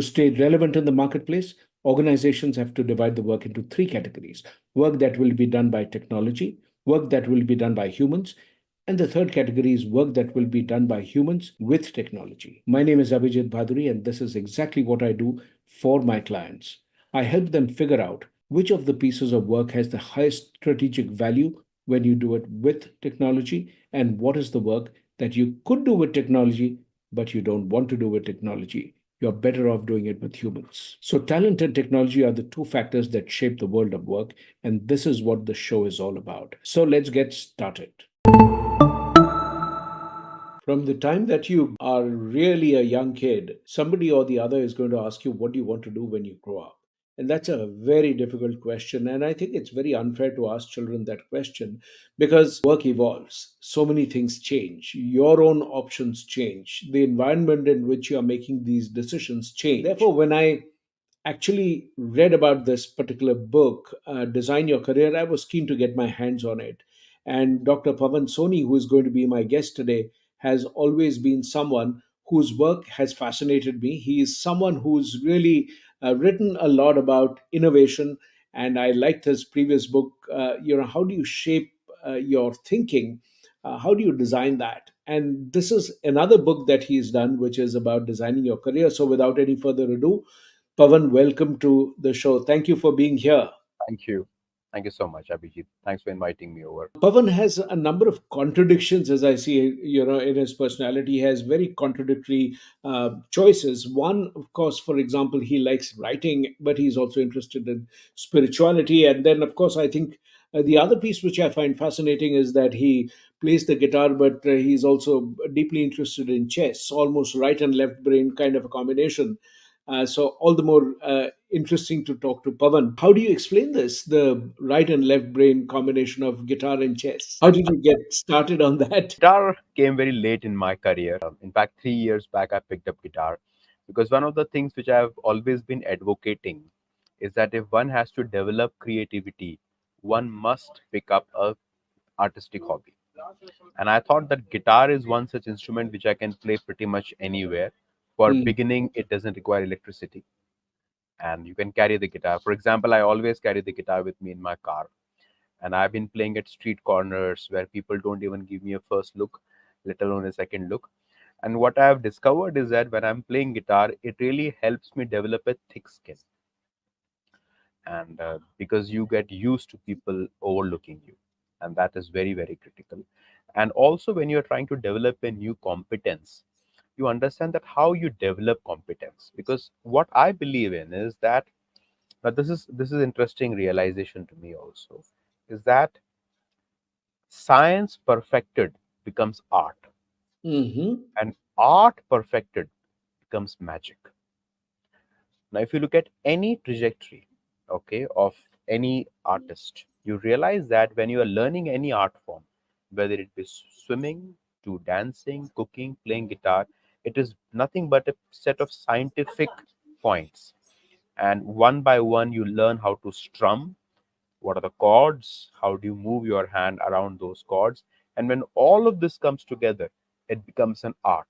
To stay relevant in the marketplace, organizations have to divide the work into three categories: work that will be done by technology, work that will be done by humans, and the third category is work that will be done by humans with technology. My name is Abhijit Bhaduri, and this is exactly what I do for my clients. I help them figure out which of the pieces of work has the highest strategic value when you do it with technology, and what is the work that you could do with technology, but you don't want to do with technology. You're better off doing it with humans. So, talent and technology are the two factors that shape the world of work, and this is what the show is all about. So, let's get started. From the time that you are really a young kid, somebody or the other is going to ask you, what do you want to do when you grow up? And that's a very difficult question. And I think it's very unfair to ask children that question because work evolves. So many things change. Your own options change. The environment in which you are making these decisions change. Therefore, when I actually read about this particular book, Design Your Career, I was keen to get my hands on it. And Dr. Pavan Soni, who is going to be my guest today, has always been someone whose work has fascinated me. He is someone who's really written a lot about innovation. And I liked his previous book, How do you shape your thinking? How do you design that? And this is another book that he's done, which is about designing your career. So without any further ado, Pavan, welcome to the show. Thank you for being here. Thank you. Thank you so much, Abhijit. Thanks for inviting me over. Pavan has a number of contradictions, as I see, in his personality. He has very contradictory choices. One, of course, for example, he likes writing, but he's also interested in spirituality. And then, of course, I think the other piece which I find fascinating is that he plays the guitar, but he's also deeply interested in chess, almost right and left brain kind of a combination. So all the more interesting to talk to Pavan. How do you explain this, the right and left brain combination of guitar and chess? How did you get started on that? Guitar came very late in my career. In fact, 3 years back, I picked up guitar because one of the things which I've always been advocating is that if one has to develop creativity, one must pick up a artistic hobby. And I thought that guitar is one such instrument which I can play pretty much anywhere. For Hmm. beginning, it doesn't require electricity, and you can carry the guitar. For example, I always carry the guitar with me in my car, and I've been playing at street corners where people don't even give me a first look, let alone a second look. And what I have discovered is that when I'm playing guitar, it really helps me develop a thick skin, and because you get used to people overlooking you, and that is very, very critical. And also, when you're trying to develop a new competence, you understand that how you develop competence. Because what I believe in is that, but this is interesting realization to me also, is that science perfected becomes art, Mm-hmm. and art perfected becomes magic. Now, if you look at any trajectory, okay, of any artist, you realize that when you are learning any art form, whether it be swimming to dancing, cooking, playing guitar, it is nothing but a set of scientific points. And one by one, you learn how to strum, what are the chords, how do you move your hand around those chords. And when all of this comes together, it becomes an art.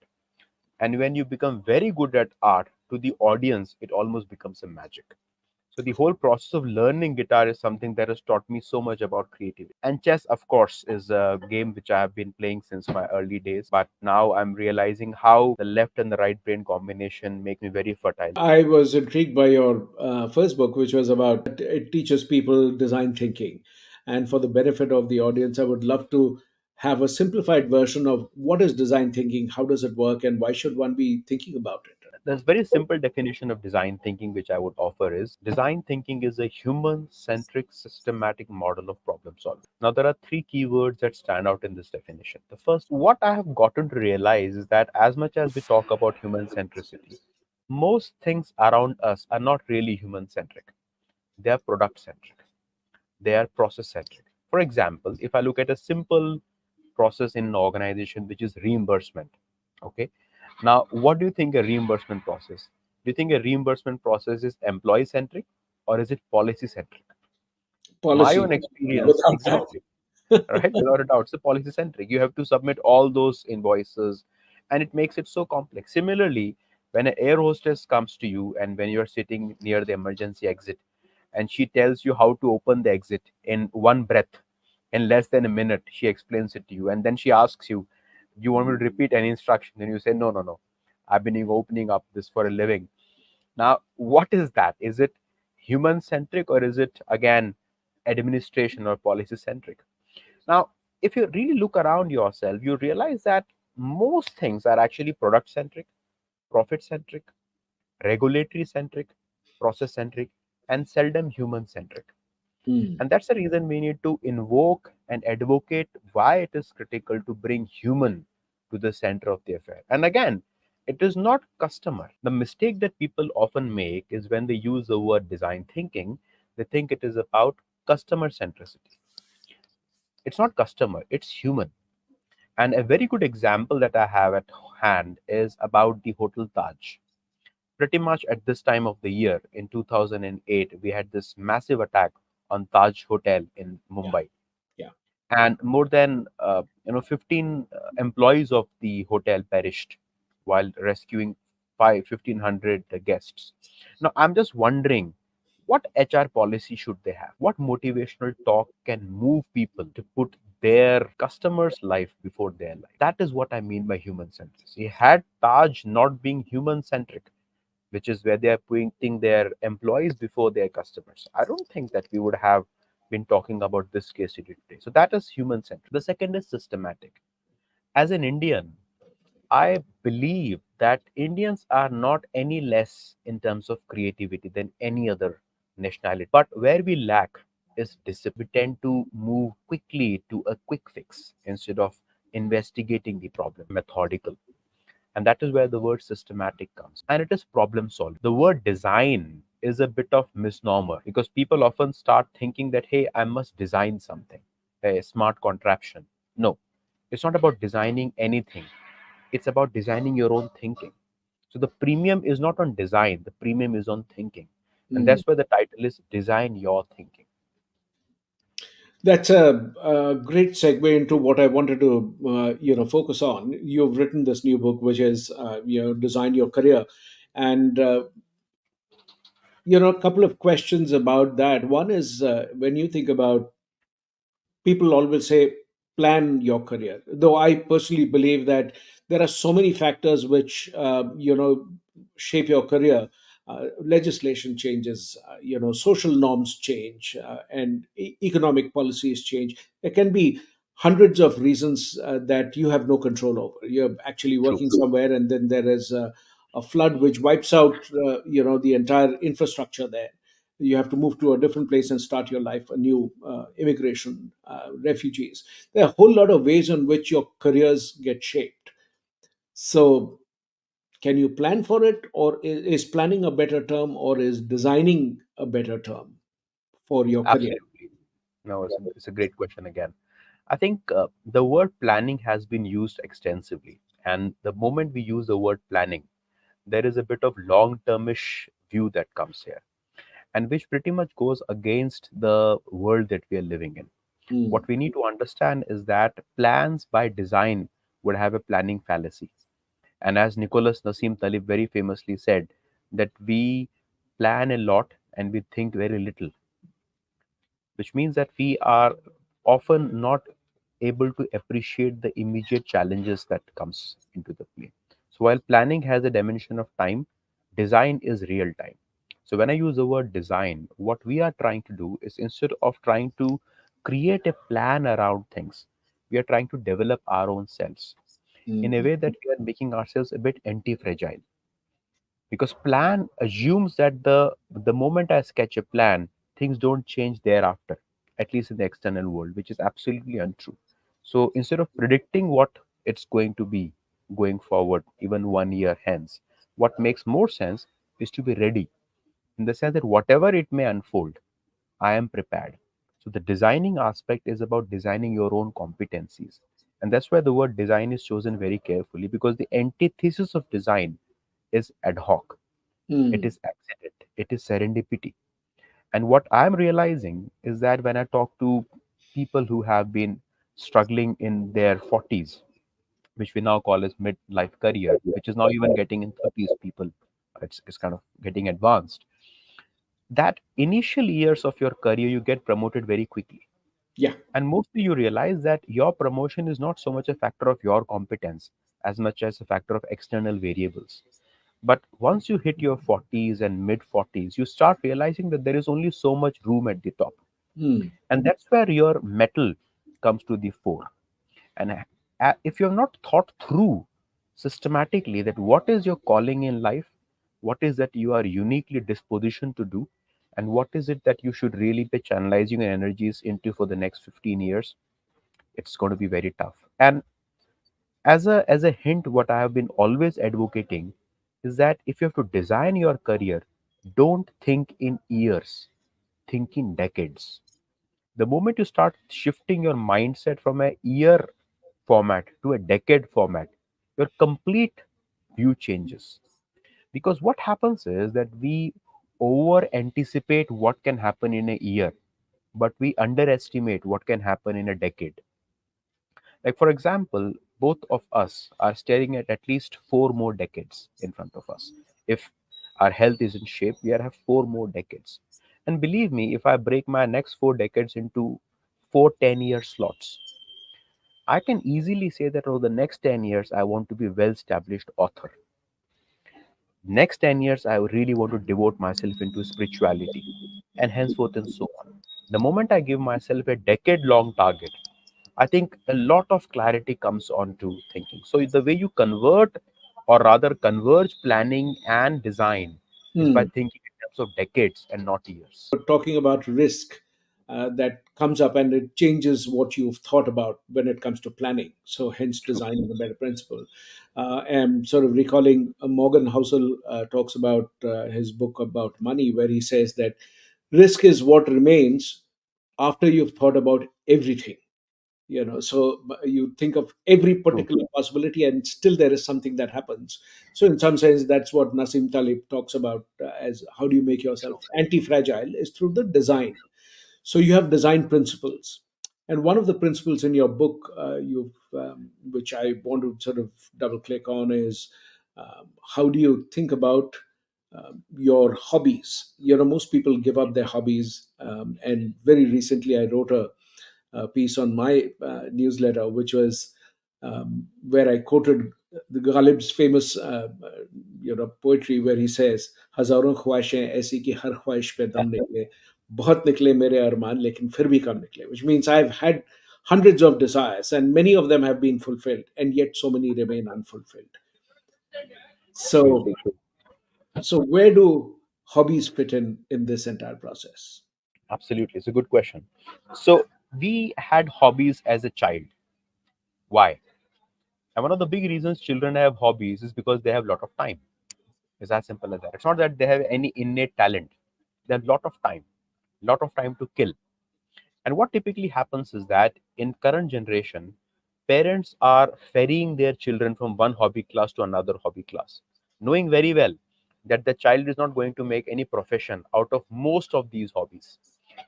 And when you become very good at art, to the audience it almost becomes a magic. So the whole process of learning guitar is something that has taught me so much about creativity. And chess, of course, is a game which I have been playing since my early days, but now I'm realizing how the left and the right brain combination make me very fertile. I was intrigued by your first book, which was about it teaches people design thinking. And for the benefit of the audience, I would love to have a simplified version of what is design thinking, how does it work, and why should one be thinking about it? There's very simple definition of design thinking which I would offer is design thinking is a human centric systematic model of problem solving. Now there are three keywords that stand out in this definition. The first, what I have gotten to realize is that as much as we talk about human centricity, most things around us are not really human centric. They are product centric, they are process centric. For example, if I look at a simple process in an organization which is reimbursement, okay, now what do you think a reimbursement process? Do you think a reimbursement process is employee centric or is it policy centric? My Policy, own experience, without doubt. exactly, right? Without a doubt, it's a policy centric. You have to submit all those invoices, and it makes it so complex. Similarly, When an air hostess comes to you and when you're sitting near the emergency exit and she tells you how to open the exit in one breath, in less than a minute, she explains it to you. And then she asks you, do you want me to repeat any instruction? Then you say, no, no, no. I've been opening up this for a living. Now, what is that? Is it human centric or is it again administration or policy centric? Now, if you really look around yourself, you realize that most things are actually product centric, profit centric, regulatory centric, process centric, and seldom human centric. Hmm. And that's the reason we need to invoke and advocate why it is critical to bring human to the center of the affair. And again, it is not customer. The mistake that people often make is when they use the word design thinking, they think it is about customer centricity. It's not customer, it's human. And a very good example that I have at hand is about the Hotel Taj. Pretty much at this time of the year in 2008, we had this massive attack on Taj Hotel in Yeah. Mumbai, Yeah. and more than 15 employees of the hotel perished while rescuing 1,500 guests. Now, I'm just wondering, what HR policy should they have? What motivational talk can move people to put their customers' life before their life? That is what I mean by human centricity. Had Taj not being human centric, which is where they are putting their employees before their customers, I don't think that we would have been talking about this case study today. So that is human centric. The second is systematic. As an Indian, I believe that Indians are not any less in terms of creativity than any other nationality. But where we lack is discipline. We tend to move quickly to a quick fix instead of investigating the problem, methodical. And that is where the word systematic comes. And it is problem solving. The word design is a bit of misnomer because people often start thinking that, hey, I must design something, a smart contraption. No, it's not about designing anything, it's about designing your own thinking. So the premium is not on design, the premium is on thinking. And Hmm. that's where the title is Design Your Thinking. That's a great segue into what I wanted to, focus on. You've written this new book, which is, Design Your Career, and a couple of questions about that. One is, when you think about, people always say, plan your career, though I personally believe that there are so many factors which shape your career. Legislation changes, social norms change, and economic policies change. There can be hundreds of reasons that you have no control over. You're actually True. working somewhere, and then there is a flood which wipes out the entire infrastructure there. You have to move to a different place and start your life anew. Immigration, refugees, there are a whole lot of ways in which your careers get shaped. So can you plan for it, or is planning a better term, or is designing a better term for your career? Absolutely. No, it's a great question again. I think the word planning has been used extensively. And the moment we use the word planning, there is a bit of long termish view that comes here, and which pretty much goes against the world that we are living in. Hmm. What we need to understand is that plans by design would have a planning fallacy. And as Nicholas Nassim Taleb very famously said, that we plan a lot and we think very little, which means that we are often not able to appreciate the immediate challenges that comes into the play. So while planning has a dimension of time, design is real time. So when I use the word design, what we are trying to do is, instead of trying to create a plan around things, we are trying to develop our own selves in a Hmm. way that we are making ourselves a bit anti-fragile, because plan assumes that the moment I sketch a plan, things don't change thereafter, at least in the external world, which is absolutely untrue. So instead of predicting what it's going to be going forward even 1 year hence, what makes more sense is to be ready, in the sense that whatever it may unfold, I am prepared. So the designing aspect is about designing your own competencies. And that's why the word design is chosen very carefully, because the antithesis of design is ad hoc, it Hmm. is accident, it is serendipity. And what I'm realizing is that when I talk to people who have been struggling in their 40s, which we now call as midlife career, which is now even getting in 30s people. It's kind of getting advanced. That initial years of your career, you get promoted very quickly. Yeah. And mostly you realize that your promotion is not so much a factor of your competence as much as a factor of external variables. But once you hit your 40s and mid 40s, you start realizing that there is only so much room at the top. Hmm. And that's where your metal comes to the fore. And if you have not thought through systematically that what is your calling in life, what is that you are uniquely dispositioned to do, and what is it that you should really be channelizing your energies into for the next 15 years, it's going to be very tough. And as a hint, what I have been always advocating is that if you have to design your career, don't think in years, think in decades. The moment you start shifting your mindset from a year format to a decade format, your complete view changes. Because what happens is that we over anticipate what can happen in a year, but we underestimate what can happen in a decade. Like, for example, both of us are staring at least 4 more decades in front of us. If our health is in shape, we have 4 more decades. And believe me, if I break my next 4 decades into 4 10-year slots, I can easily say that over the next 10 years, I want to be a well established author. Next 10 years, I really want to devote myself into spirituality, and henceforth and so on. The moment I give myself a decade long target, I think a lot of clarity comes onto thinking. So the way you convert, or rather converge planning and design, is by Hmm. thinking in terms of decades and not years. Talking about risk that comes up, and it changes what you've thought about when it comes to planning. So, hence, True. design is a better principle. And sort of recalling Morgan Housel talks about his book about money, where he says that risk is what remains after you've thought about everything. So you think of every True. particular possibility, and still there is something that happens. So in some sense, that's what Nassim Taleb talks about as how do you make yourself True. anti-fragile is through the design. So you have design principles, and one of the principles in your book, which I want to sort of double click on, is how do you think about your hobbies? Most people give up their hobbies, and very recently I wrote a piece on my newsletter, which was where I quoted the Ghalib's famous, poetry, where he says, "हजारों ख्वाहिशें ऐसी कि हर ख्वाहिश पे दम निकले, बहुत निकले मेरे अरमान लेकिन फिर भी कम निकले," which means I've had hundreds of desires and many of them have been fulfilled, and yet so many remain unfulfilled. True. So, so where do hobbies fit in this entire process? Absolutely. It's a good question. So, we had hobbies as a child. Why? And one of the big reasons children have hobbies is because they have a lot of time. It's as simple as that. It's not that they have any innate talent. They have a lot of time to kill. And what typically happens is that in current generation, parents are ferrying their children from one hobby class to another hobby class, knowing very well that the child is not going to make any profession out of most of these hobbies.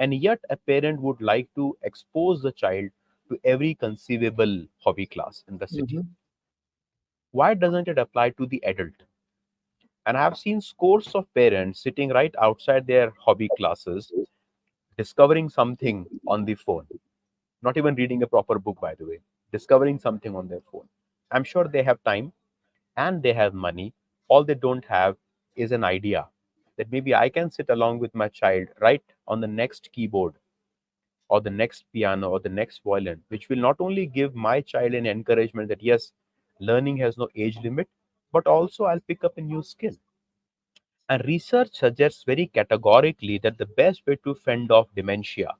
And yet, a parent would like to expose the child to every conceivable hobby class in the city. Mhm. Why doesn't it apply to the adult? And I have seen scores of parents sitting right outside their hobby classes, discovering something on the phone, not even reading a proper book, by the way, discovering something on their phone. I'm sure they have time and they have money. All they don't have is an idea that maybe I can sit along with my child right on the next keyboard or the next piano or the next violin, which will not only give my child an encouragement that yes, learning has no age limit, but also I'll pick up a new skill. And research suggests very categorically that the best way to fend off dementia,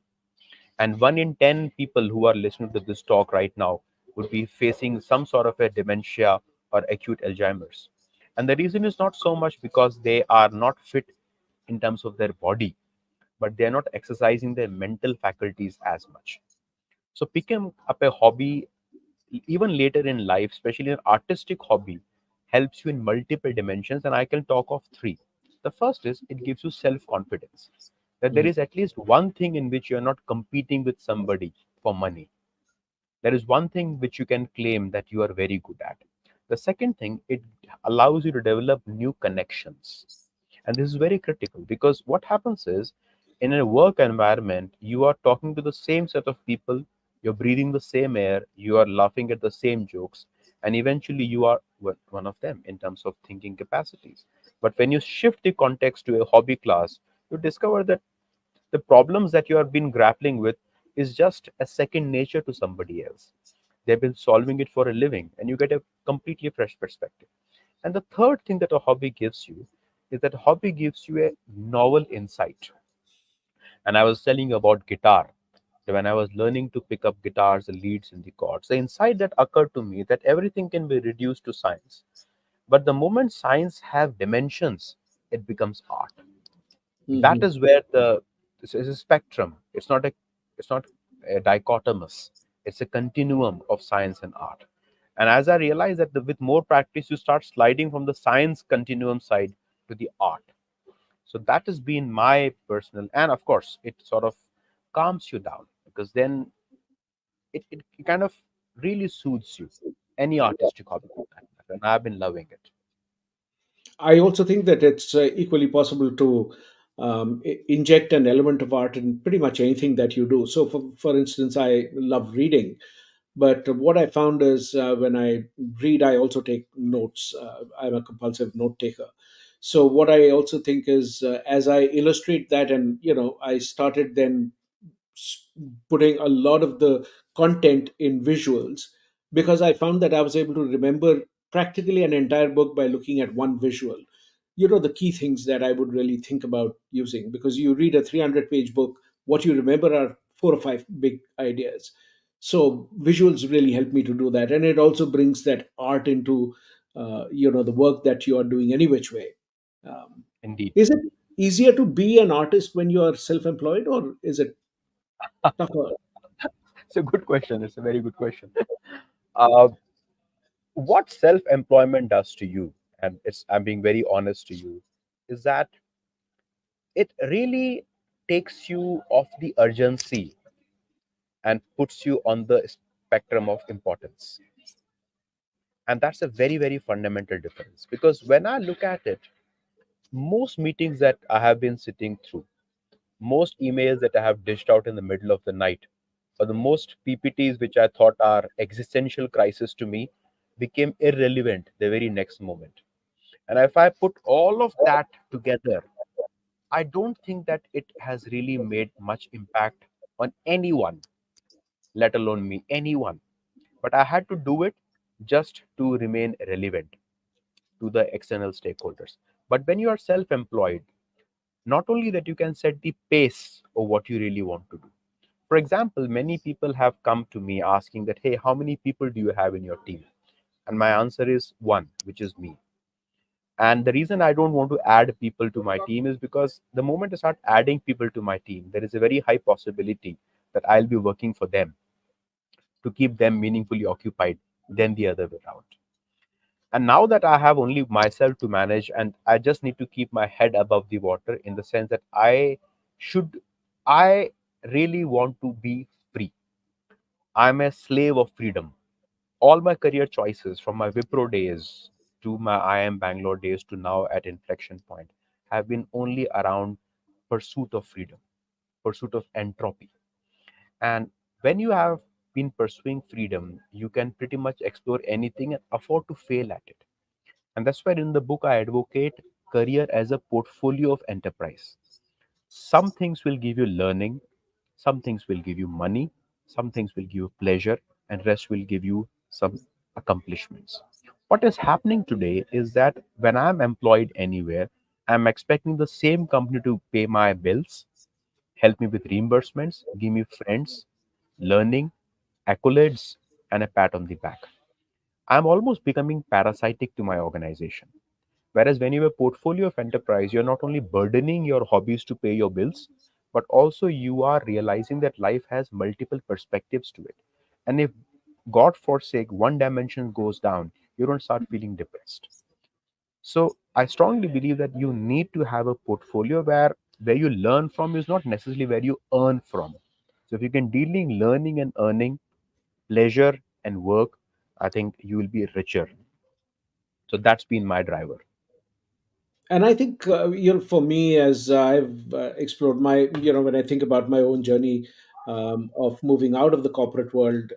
and 1 in 10 people who are listening to this talk right now would be facing some sort of a dementia or acute Alzheimer's. And the reason is not so much because they are not fit in terms of their body, but they are not exercising their mental faculties as much. So picking up a hobby even later in life, especially an artistic hobby, helps you in multiple dimensions. And I can talk of three. The first is it gives you self confidence, that there Mhm. is at least one thing in which you're not competing with somebody for money. There is one thing which you can claim that you are very good at. The second thing, it allows you to develop new connections. And this is very critical because what happens is, in a work environment, you are talking to the same set of people, you're breathing the same air, you are laughing at the same jokes, and eventually you are one of them in terms of thinking capacities. But when you shift the context to a hobby class, you discover that the problems that you have been grappling with is just a second nature to somebody else. They've been solving it for a living, and you get a completely fresh perspective. And the third thing that a hobby gives you is that hobby gives you a novel insight. And I was telling you about guitar. When I was learning to pick up guitars, the leads and the chords, the insight that occurred to me that everything can be reduced to science. But the moment science have dimensions, it becomes art. That Hmm. is where the it's a spectrum. It's not a dichotomous. It's a continuum of science and art. And as I realized that with more practice, you start sliding from the science continuum side to the art. So that has been my personal, and of course, it sort of calms you down because then it kind of really soothes you. Any artistic hobby for that matter. And I've been loving it. I also think that it's equally possible to inject an element of art in pretty much anything that you do. So, for instance, I love reading. But what I found is when I read, I also take notes. I'm a compulsive note taker. So what I also think is as I illustrate that, and I started then s- putting a lot of the content in visuals because I found that I was able to remember practically an entire book by looking at one visual. The key things that I would really think about using, because you read a 300-page book, what you remember are four or five big ideas. So visuals really help me to do that, and it also brings that art into the work that you are doing any which way. um, Indeed. is it easier to be an artist when you are self-employed, or is it tougher? It's a good question. It's a very good question. Uh, what self-employment does to you, and I'm being very honest to you, is that it really takes you off the urgency and puts you on the spectrum of importance. And that's a very, very fundamental difference because when I look at it, most meetings that I have been sitting through, most emails that I have dished out in the middle of the night, or the most PPTs which I thought are existential crisis to me became irrelevant the very next moment. And if I put all of that together, I don't think that it has really made much impact on anyone, let alone me, anyone. But I had to do it just to remain relevant to the external stakeholders. But when you are self employed, not only that you can set the pace of what you really want to do. For example, many people have come to me asking that, hey, how many people do you have in your team? And my answer is one, which is me. And the reason I don't want to add people to my team is because the moment I start adding people to my team, there is a very high possibility that I'll be working for them to keep them meaningfully occupied than the other way around. And now that I have only myself to manage and I just need to keep my head above the water in the sense that should, I really want to be free. I'm a slave of freedom. All my career choices from my Wipro days to my IIM Bangalore days to now at Inflection Point have been only around pursuit of freedom, pursuit of entropy. And when you have been pursuing freedom, you can pretty much explore anything and afford to fail at it. And that's why in the book I advocate career as a portfolio of enterprise. Some things will give you learning, some things will give you money, some things will give you pleasure, and rest will give you some accomplishments. What is happening today is that when I'm employed anywhere, I'm expecting the same company to pay my bills, help me with reimbursements, give me friends, learning, accolades, and a pat on the back. I'm almost becoming parasitic to my organization. Whereas when you have a portfolio of enterprise, you're not only burdening your hobbies to pay your bills, but also you are realizing that life has multiple perspectives to it. And if God forsake one dimension goes down, you don't start feeling depressed. So I strongly believe that you need to have a portfolio where you learn from is not necessarily where you earn from. So if you can dealing learning and earning, pleasure and work, I think you will be richer. So that's been my driver. And I think, for me, as I've explored my, when I think about my own journey of moving out of the corporate world,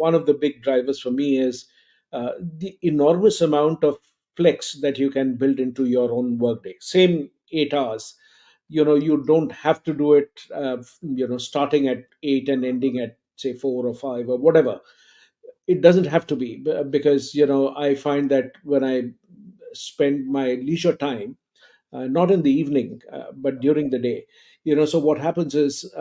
one of the big drivers for me is the enormous amount of flex that you can build into your own workday. Same 8 hours, you don't have to do it, starting at 8 and ending at say 4 or 5 or whatever. It doesn't have to be, because I find that when I spend my leisure time, not in the evening, but during the day. So what happens is,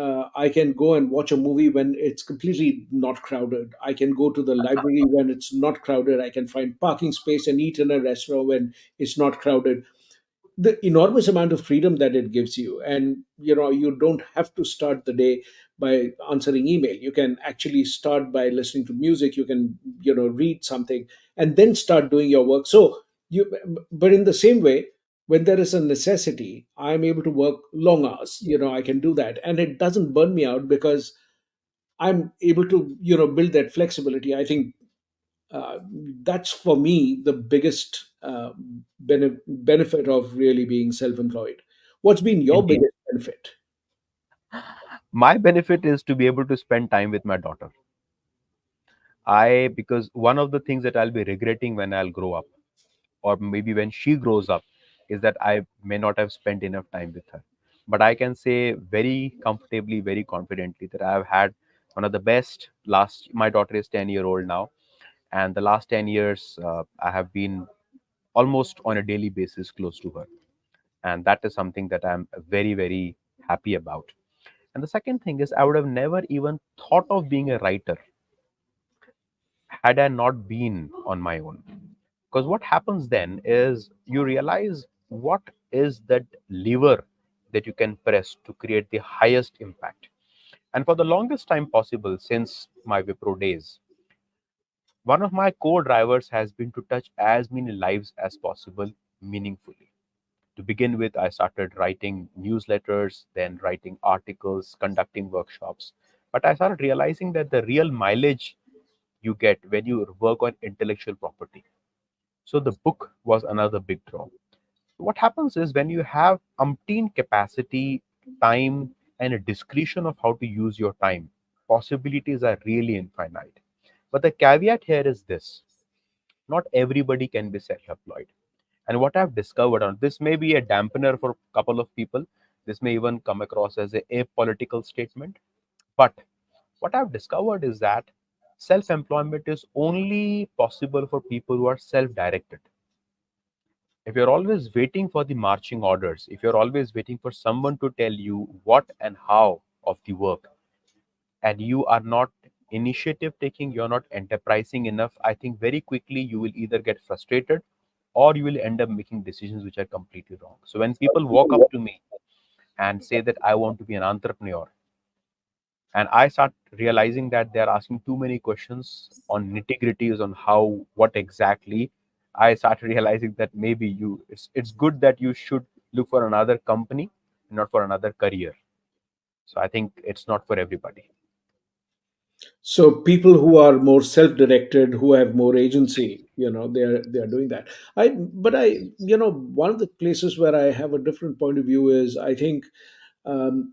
I can go and watch a movie when it's completely not crowded. I can go to the library when it's not crowded. I can find parking space and eat in a restaurant when it's not crowded. The enormous amount of freedom that it gives you, and you don't have to start the day by answering email. You can actually start by listening to music. You can read something and then start doing your work. So you but in the same way, when there is a necessity, I'm able to work long hours. I can do that, and it doesn't burn me out because I'm able to build that flexibility. I think uh, that's for me the biggest benefit of really being self-employed. What's been your Indeed. biggest benefit? My benefit is to be able to spend time with my daughter. Because one of the things that I'll be regretting when I'll grow up, or maybe when she grows up, is that I may not have spent enough time with her. But I can say very comfortably, very confidently that I've had one of the best last. My daughter is 10-year-old now, and the last 10 years I have been almost on a daily basis close to her, and that is something that I'm very very happy about. And the second thing is I would have never even thought of being a writer had I not been on my own. Because what happens then is you realize what is that lever that you can press to create the highest impact. And for the longest time possible since my Wipro days, one of my core drivers has been to touch as many lives as possible meaningfully. To begin with, I started writing newsletters, then writing articles, conducting workshops. But I started realizing that the real mileage you get when you work on intellectual property. So the book was another big draw. What happens is when you have umpteen capacity, time, and a discretion of how to use your time, possibilities are really infinite. But the caveat here is this: not everybody can be self employed. And what I've discovered, and this may be a dampener for a couple of people, this may even come across as a apolitical statement, but what I've discovered is that self employment is only possible for people who are self directed. If you're always waiting for the marching orders, if you're always waiting for someone to tell you what and how of the work, and you are not initiative taking, you're not enterprising enough, I think very quickly you will either get frustrated or you will end up making decisions which are completely wrong. So when people walk up to me and say that I want to be an entrepreneur, and I start realizing that they're asking too many questions on nitty gritties on how, what exactly, I start realizing that maybe it's good that you should look for another company, not for another career. So I think it's not for everybody. So people who are more self-directed, who have more agency, they are doing that. One of the places where I have a different point of view is, I think, um,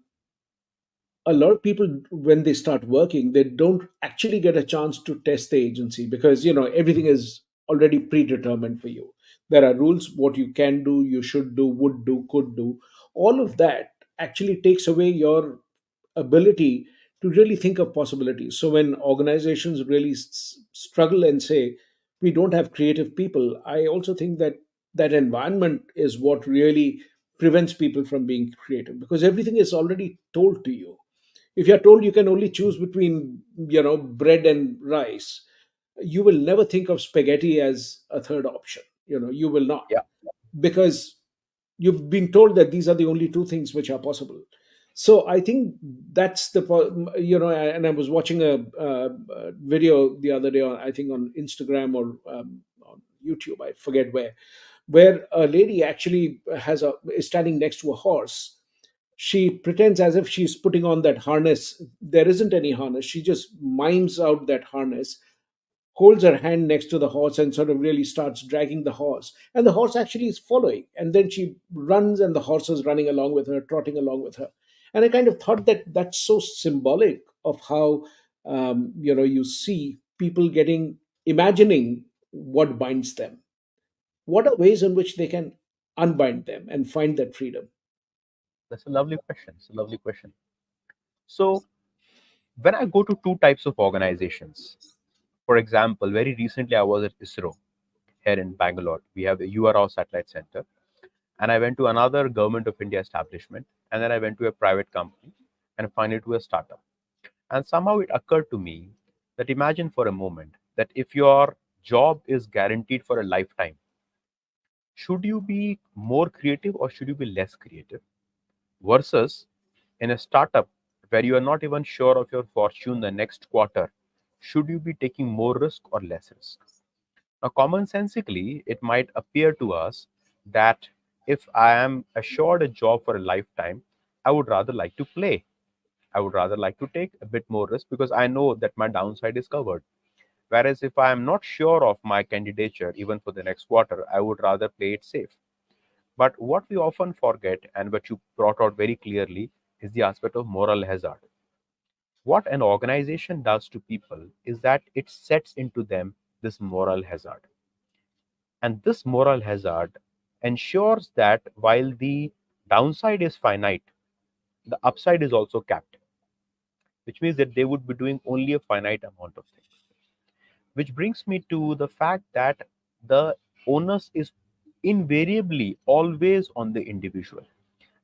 a lot of people, when they start working, they don't actually get a chance to test the agency, because everything is already predetermined for you. There are rules: what you can do, you should do, would do, could do. All of that actually takes away your ability to really think of possibilities. So when organizations really struggle and say we don't have creative people, I also think that that environment is what really prevents people from being creative, because everything is already told to you. If you're told you can only choose between bread and rice, you will never think of spaghetti as a third option. You will not, Yeah. because you've been told that these are the only two things which are possible. So I think that's and I was watching a video the other day on, I think, on Instagram or on YouTube, I forget where a lady actually is standing next to a horse, She pretends as if she's putting on that harness. There isn't any harness. She just mimes out that harness, holds her hand next to the horse, and sort of really starts dragging the horse. And the horse actually is following. And then she runs, and the horse is running along with her, trotting along with her. And I kind of thought that that's so symbolic of how, you see people imagining what binds them. What are ways in which they can unbind them and find that freedom? That's a lovely question. It's a lovely question. So when I go to two types of organizations, for example, very recently I was at ISRO here in Bangalore. We have the URO Satellite Center, and I went to another Government of India establishment, and then I went to a private company, and finally to a startup. And somehow it occurred to me that imagine for a moment that if your job is guaranteed for a lifetime, should you be more creative or should you be less creative? Versus in a startup where you are not even sure of your fortune the next quarter, should you be taking more risk or less risk? Now, commonsensically, it might appear to us that if I am assured a job for a lifetime, I would rather like to play. I would rather like to take a bit more risk because I know that my downside is covered. Whereas if I am not sure of my candidature, even for the next quarter, I would rather play it safe. But what we often forget, and what you brought out very clearly, is the aspect of moral hazard. What an organization does to people is that it sets into them this moral hazard. And this moral hazard ensures that while the downside is finite, the upside is also capped, which means that they would be doing only a finite amount of things. Which brings me to the fact that the onus is invariably always on the individual.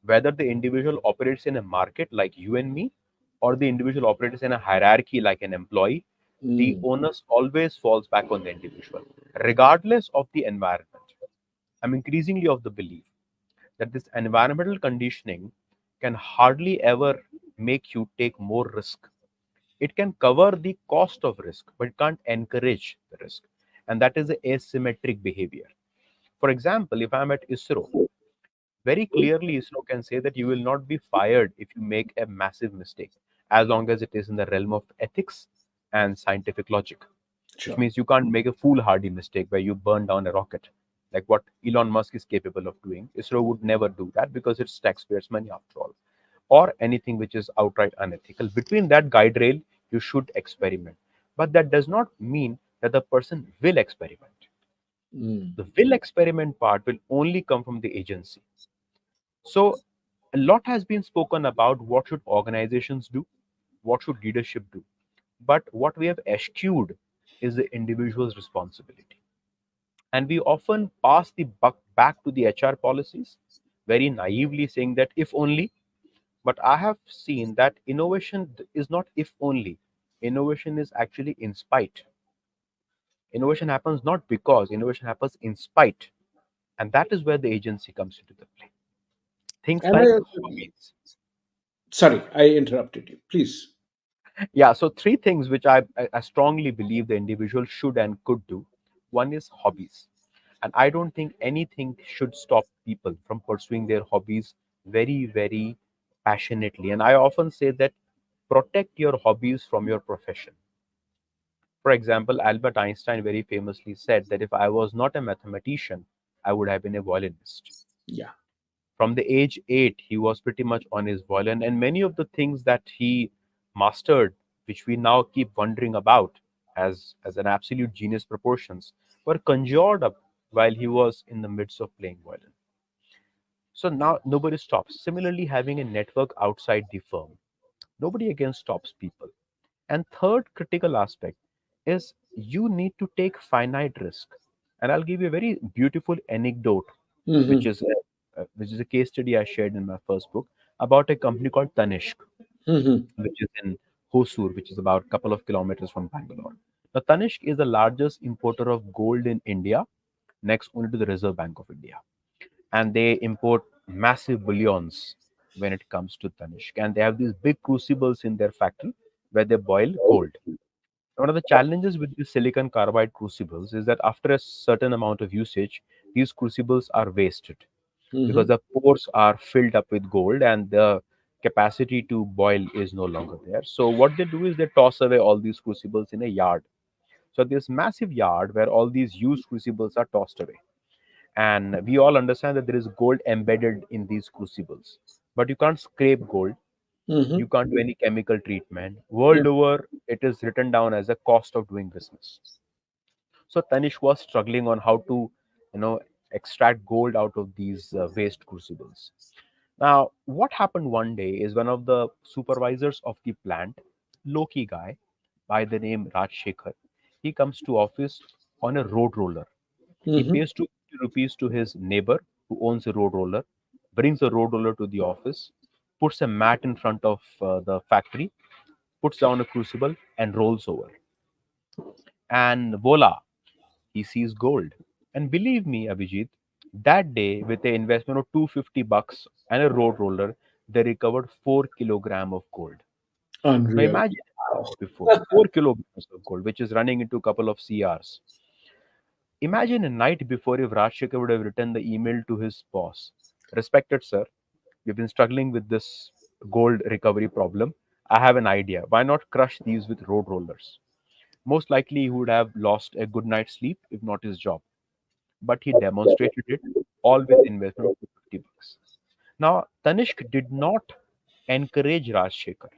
Whether the individual operates in a market like you and me, or the individual operates in a hierarchy like an employee, the Mm. onus always falls back on the individual, regardless of the environment. I'm increasingly of the belief that this environmental conditioning can hardly ever make you take more risk. It can cover the cost of risk, but it can't encourage the risk. And that is the asymmetric behavior. For example, if I'm at ISRO, very clearly ISRO can say that you will not be fired if you make a massive mistake, as long as it is in the realm of ethics and scientific logic, which Sure. means you can't make a foolhardy mistake where you burn down a rocket, like what Elon Musk is capable of doing. ISRO would never do that because it's taxpayers' money after all, or anything which is outright unethical. Between that guide rail, you should experiment. But that does not mean that the person will experiment. Mm. The will experiment part will only come from the agency. So, a lot has been spoken about what should organizations do, what should leadership do. But what we have eschewed is the individual's responsibility. And we often pass the buck back to the HR policies, very naively saying that if only. But I have seen that innovation is not if only. Innovation is actually in spite. Innovation happens not because, innovation happens in spite. And that is where the agency comes into the play. Things And like I, hobbies. sorry, I interrupted you. Please. Yeah, so three things which I strongly believe the individual should and could do. One is hobbies. And I don't think anything should stop people from pursuing their hobbies very, very passionately. And I often say that protect your hobbies from your profession. For example, Albert Einstein very famously said that if I was not a mathematician, I would have been a violinist. Yeah. From the age 8, he was pretty much on his violin, and many of the things that he mastered, which we now keep wondering about as an absolute genius proportions, were conjured up while he was in the midst of playing violin. So now nobody stops. Similarly, having a network outside the firm, nobody again stops people. And third critical aspect is you need to take finite risk. And I'll give you a very beautiful anecdote, which Hmm. is a case study I shared in my first book about a company called Tanishq, Hmm. which is in Hosur, which is about a couple of kilometers from Bangalore. Now, Tanishq is the largest importer of gold in India, next only to the Reserve Bank of India, and they import massive bullions when it comes to Tanishq, and they have these big crucibles in their factory where they boil gold. One of the challenges with these silicon carbide crucibles is that after a certain amount of usage, these crucibles are wasted. because Hmm. the pores are filled up with gold and the capacity to boil is no longer there. So what they do is they toss away all these crucibles in a yard. So this massive yard where all these used crucibles are tossed away. And we all understand that there is gold embedded in these crucibles. But you can't scrape gold, Hmm. you can't do any chemical treatment. World over, it is written down as a cost of doing business. So Tanish was struggling on how to, you know, extract gold out of these waste crucibles. Now, what happened one day is one of the supervisors of the plant, Loki guy by the name Raj Shekhar, he comes to office on a road roller. He Hmm. pays 250 rupees to his neighbor who owns a road roller, brings the road roller to the office, puts a mat in front of the factory, puts down a crucible, and rolls over. And voila, he sees gold. And believe me, Abhijit, that day with an investment of 250 bucks and a road roller, they recovered 4 kilogram of gold. Now Unreal. imagine Wow. before 4 kilograms of gold, which is running into a couple of CRs. Imagine a night before if Rajshekar would have written the email to his boss. Respected sir, we've been struggling with this gold recovery problem. I have an idea. Why not crush these with road rollers? Most likely he would have lost a good night's sleep, if not his job. But he demonstrated it all with investment of 250 bucks. Now, Tanishk did not encourage Rajshekar,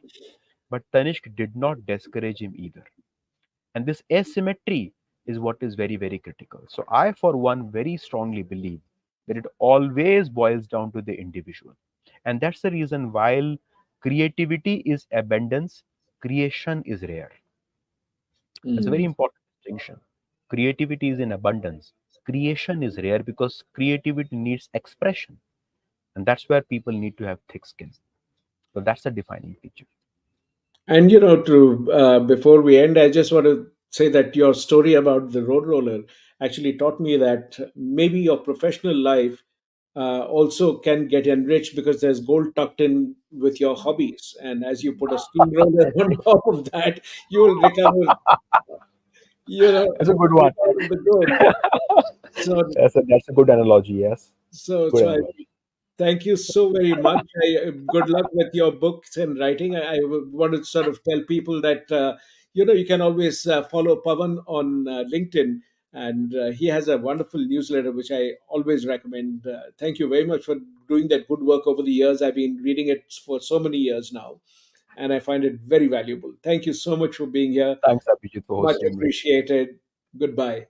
but Tanishk did not discourage him either. And this asymmetry is what is very, very critical. So, I, for one, very strongly believe that it always boils down to the individual. And that's the reason while creativity is abundance, creation is rare. That's a very Mm. important distinction. Creativity is in abundance. Creation is rare because creativity needs expression. And that's where people need to have thick skin. So that's a defining feature. And to before we end, I just want to say that your story about the road roller actually taught me that maybe your professional life also can get enriched because there's gold tucked in with your hobbies, and as you put a steamroller on top of that, you will recover, That's a good one. recover the gold. So, That's a good analogy. Yes, good so I analogy. thank you so very much. Good luck with your books and writing. I would want to sort of tell people that you can always follow Pavan on LinkedIn, and he has a wonderful newsletter which I always recommend. Thank you very much for doing that good work over the years. I've been reading it for so many years now, and I find it very valuable. Thank you so much for being here. Thanks, Abhijit, for Much hosting me. appreciated. Goodbye.